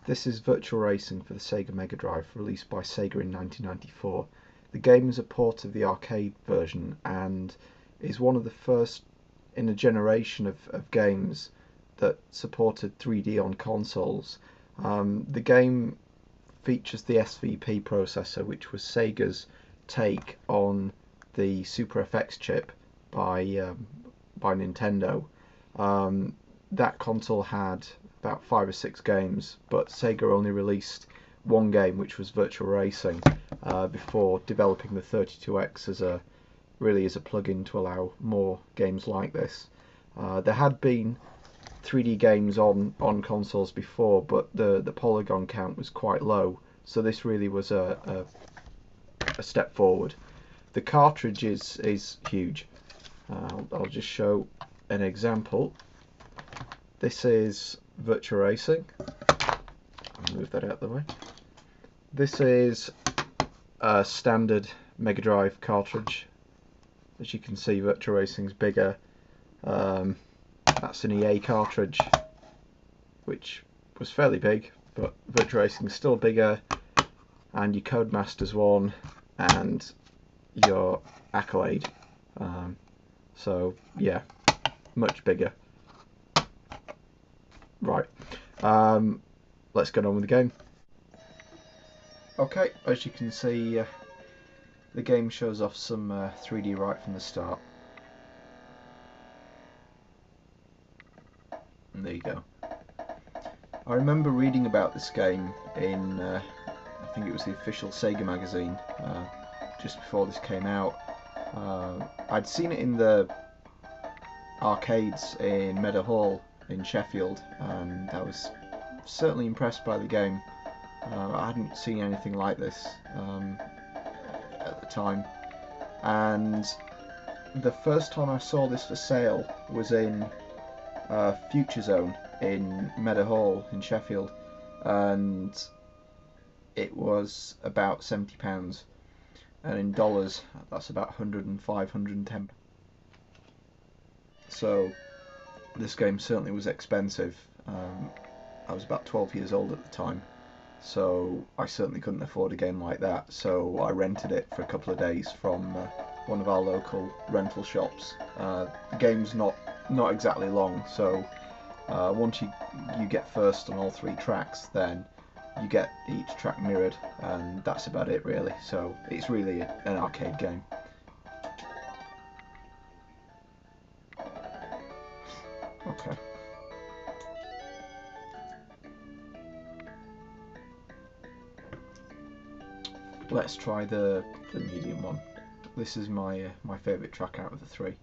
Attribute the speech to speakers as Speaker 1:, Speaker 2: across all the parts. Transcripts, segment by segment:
Speaker 1: This is Virtua Racing for the Sega Megadrive, released by Sega in 1994. The game is a port of the arcade version and is one of the first in a generation of games that supported 3D on consoles. The game features the SVP processor, which was Sega's take on the Super FX chip by Nintendo. That console had about 5 or 6 games, but Sega only released one game, which was Virtua Racing, before developing the 32X as a plug-in to allow more games like this. There had been 3D games on consoles before, but the polygon count was quite low, so this really was a step forward. The cartridge is huge. I'll just show an example. This is Virtua Racing. I'll move that out of the way. This is a standard Megadrive cartridge. As you can see, Virtua Racing's bigger. That's an EA cartridge, which was fairly big, but Virtua Racing's still bigger. And your Codemasters one and your Accolade. So yeah, much bigger. Right, let's get on with the game. Okay, as you can see, the game shows off some 3D right from the start. And there you go. I remember reading about this game in, I think it was the official Sega magazine, just before this came out. I'd seen it in the arcades in Meadow Hall in Sheffield, and I was certainly impressed by the game. I hadn't seen anything like this at the time, and the first time I saw this for sale was in Future Zone in Meadow Hall in Sheffield, and it was about £70, and in dollars that's about 105, 110. So this game certainly was expensive. I was about 12 years old at the time, so I certainly couldn't afford a game like that, so I rented it for a couple of days from one of our local rental shops. The game's not exactly long, so once you get first on all 3 tracks, then you get each track mirrored, and that's about it really. So it's really an arcade game. Okay. Let's try the medium one. This is my favourite track out of the 3.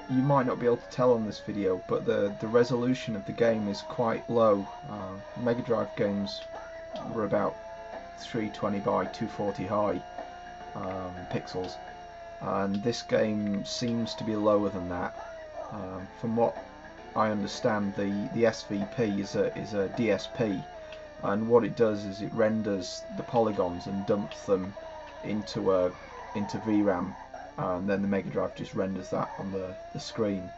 Speaker 1: You might not be able to tell on this video, but the resolution of the game is quite low. Mega Drive games were about 320 by 240 high pixels, and this game seems to be lower than that. From what I understand, the SVP is a DSP, and what it does is it renders the polygons and dumps them into VRAM, and then the Mega Drive just renders that on the screen.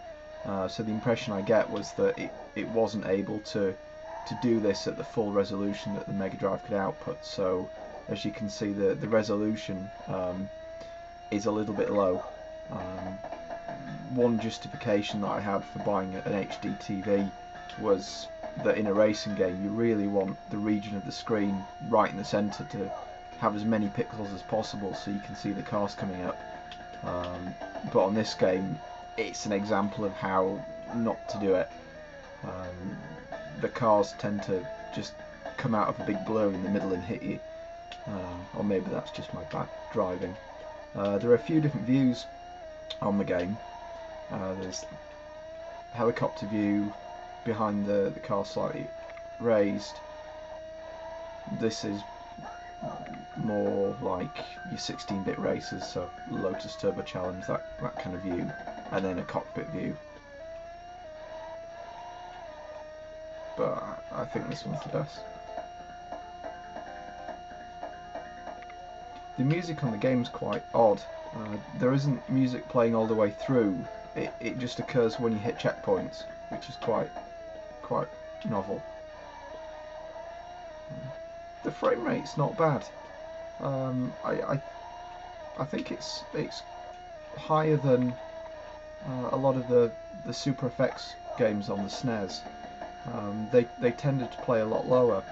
Speaker 1: So the impression I get was that it wasn't able to do this at the full resolution that the Mega Drive could output. So as you can see, the resolution is a little bit low. One justification that I had for buying an HD TV was that in a racing game you really want the region of the screen right in the centre to have as many pixels as possible so you can see the cars coming up. But on this game, it's an example of how not to do it. The cars tend to just come out of a big blur in the middle and hit you, or maybe that's just my bad driving. There are a few different views on the game. There's helicopter view behind the car slightly raised. This is more like your 16-bit races, so Lotus Turbo Challenge, that kind of view, and then a cockpit view. but I think this one's the best. The music on the game's quite odd. There isn't music playing all the way through. It just occurs when you hit checkpoints, which is quite novel. The frame rate's not bad. I think it's higher than a lot of the Super Effects games on the SNES. They tended to play a lot lower,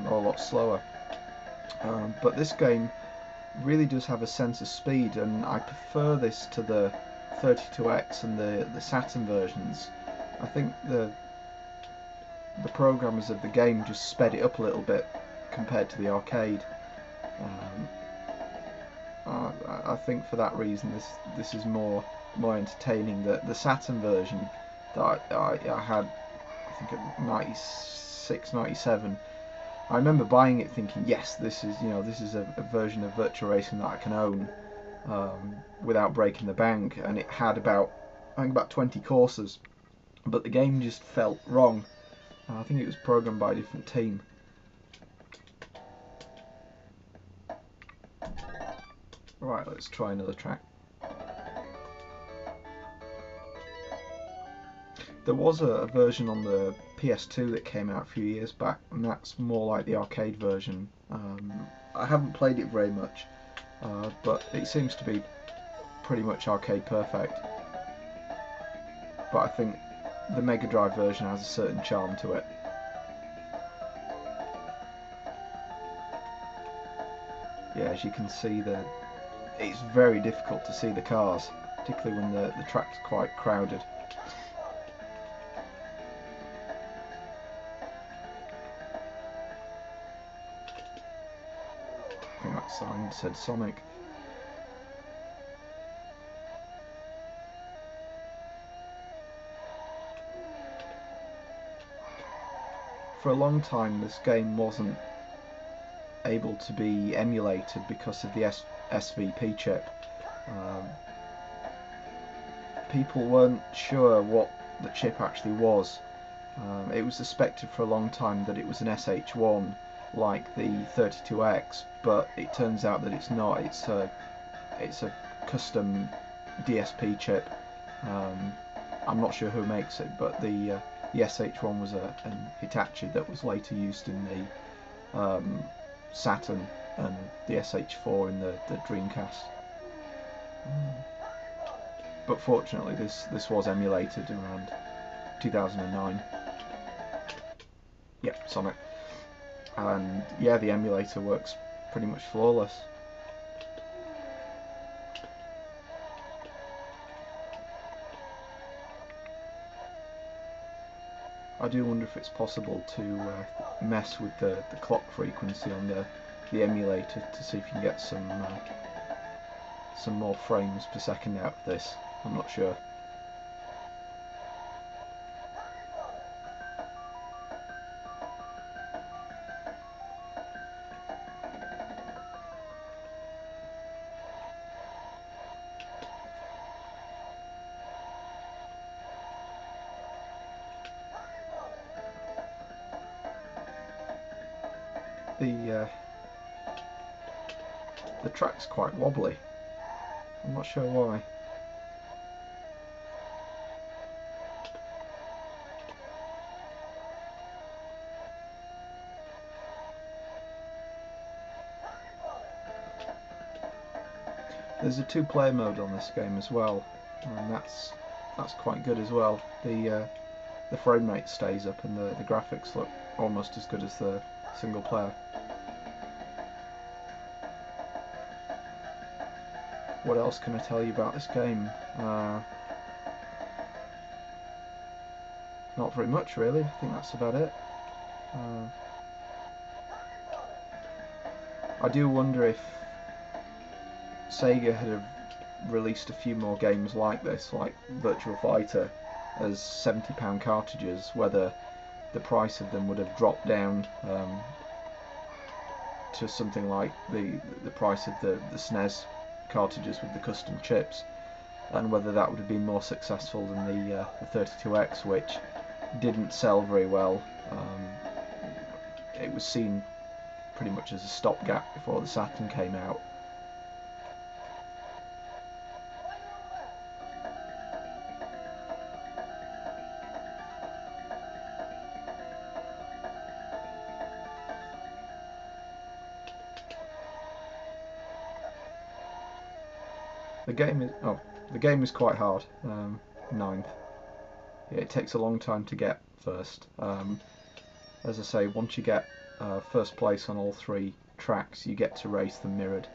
Speaker 1: or a lot slower. But this game really does have a sense of speed, and I prefer this to the 32X and the Saturn versions. I think the programmers of the game just sped it up a little bit compared to the arcade. I think for that reason this is more entertaining. The Saturn version that I had, I think at 96, 97, I remember buying it thinking, yes, this is a version of Virtua Racing that I can own without breaking the bank, and it had I think about 20 courses, but the game just felt wrong. I think it was programmed by a different team. Right, let's try another track. There was a version on the PS2 that came out a few years back, and that's more like the arcade version. I haven't played it very much, but it seems to be pretty much arcade perfect. But I think the Megadrive version has a certain charm to it. Yeah, as you can see, it's very difficult to see the cars, particularly when the track's quite crowded. I think that sign said Sonic. For a long time this game wasn't able to be emulated because of the SVP chip. People weren't sure what the chip actually was. It was suspected for a long time that it was an SH1 like the 32X, but it turns out that it's not. It's a custom DSP chip. I'm not sure who makes it, but the SH1 was an Hitachi that was later used in the Saturn and the SH4 in the Dreamcast. But fortunately this was emulated around 2009. Yep, Sonic. And yeah, the emulator works pretty much flawless. I do wonder if it's possible to mess with the clock frequency on the emulator to see if you can get some more frames per second out of this. I'm not sure. The track's quite wobbly. I'm not sure why. There's a two-player mode on this game as well, and that's quite good as well. The frame rate stays up and the graphics look almost as good as the single player. What else can I tell you about this game? Not very much really. I think that's about it. I do wonder if Sega had released a few more games like this, like Virtua Fighter, as £70 cartridges, whether the price of them would have dropped down to something like the price of the SNES cartridges with the custom chips, and whether that would have been more successful than the 32X, which didn't sell very well. It was seen pretty much as a stopgap before the Saturn came out. The game is quite hard. Ninth. Yeah, it takes a long time to get first. As I say, once you get first place on all 3 tracks, you get to race them mirrored,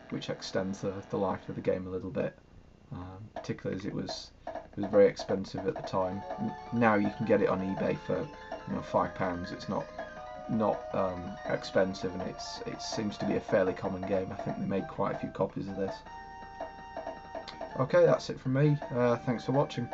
Speaker 1: which extends the life of the game a little bit. Particularly as it was very expensive at the time. Now you can get it on eBay for £5. It's not expensive, and it seems to be a fairly common game. I think they made quite a few copies of this. Okay, that's it from me. Thanks for watching.